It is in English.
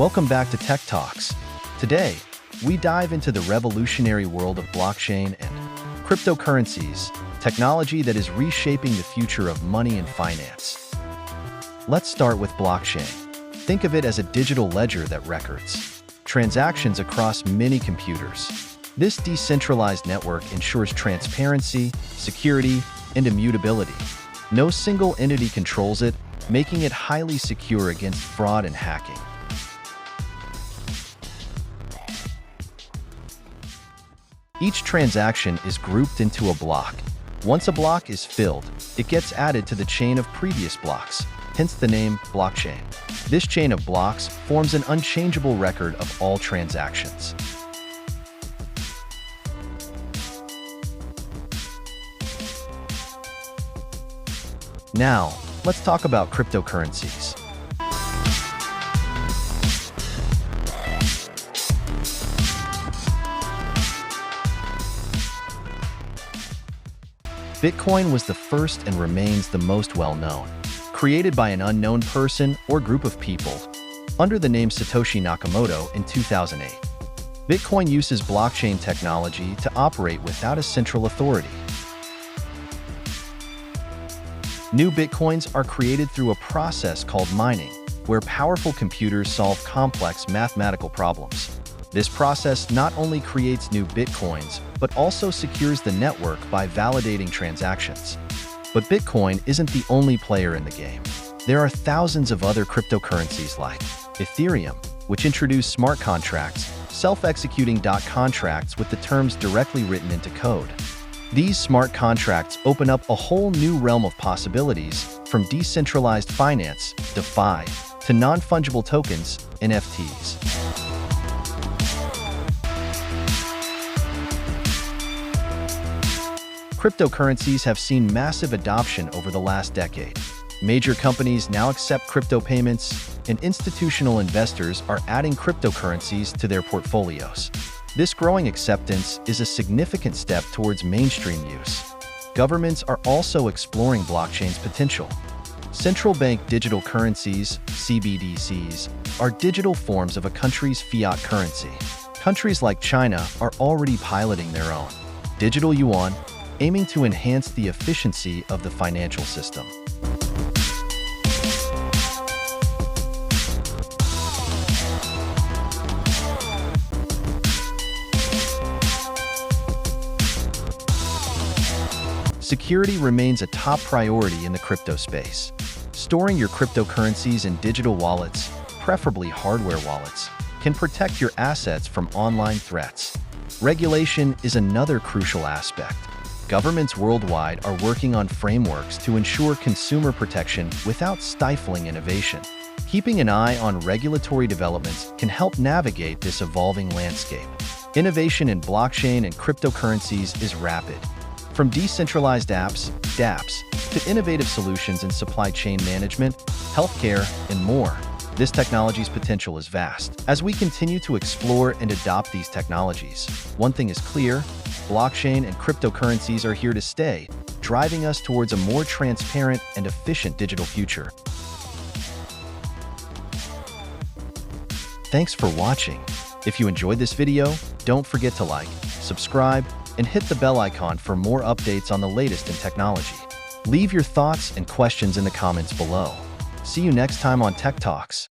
Welcome back to Tech Talks. Today, we dive into the revolutionary world of blockchain and cryptocurrencies, technology that is reshaping the future of money and finance. Let's start with blockchain. Think of it as a digital ledger that records transactions across many computers. This decentralized network ensures transparency, security, and immutability. No single entity controls it, making it highly secure against fraud and hacking. Each transaction is grouped into a block. Once a block is filled, it gets added to the chain of previous blocks, hence the name blockchain. This chain of blocks forms an unchangeable record of all transactions. Now, let's talk about cryptocurrencies. Bitcoin was the first and remains the most well-known, created by an unknown person or group of people, under the name Satoshi Nakamoto in 2008. Bitcoin uses blockchain technology to operate without a central authority. New Bitcoins are created through a process called mining, where powerful computers solve complex mathematical problems. This process not only creates new Bitcoins, but also secures the network by validating transactions. But Bitcoin isn't the only player in the game. There are thousands of other cryptocurrencies like Ethereum, which introduce smart contracts, self-executing contracts with the terms directly written into code. These smart contracts open up a whole new realm of possibilities, from decentralized finance, DeFi, to non-fungible tokens, NFTs. Cryptocurrencies have seen massive adoption over the last decade. Major companies now accept crypto payments, and institutional investors are adding cryptocurrencies to their portfolios. This growing acceptance is a significant step towards mainstream use. Governments are also exploring blockchain's potential. Central bank digital currencies, CBDCs, are digital forms of a country's fiat currency. Countries like China are already piloting their own digital yuan, aiming to enhance the efficiency of the financial system. Security remains a top priority in the crypto space. Storing your cryptocurrencies in digital wallets, preferably hardware wallets, can protect your assets from online threats. Regulation is another crucial aspect. Governments worldwide are working on frameworks to ensure consumer protection without stifling innovation. Keeping an eye on regulatory developments can help navigate this evolving landscape. Innovation in blockchain and cryptocurrencies is rapid. From decentralized apps, dApps, to innovative solutions in supply chain management, healthcare, and more, this technology's potential is vast. As we continue to explore and adopt these technologies, one thing is clear: blockchain and cryptocurrencies are here to stay, driving us towards a more transparent and efficient digital future. Thanks for watching. If you enjoyed this video, don't forget to like, subscribe, and hit the bell icon for more updates on the latest in technology. Leave your thoughts and questions in the comments below. See you next time on Tech Talks.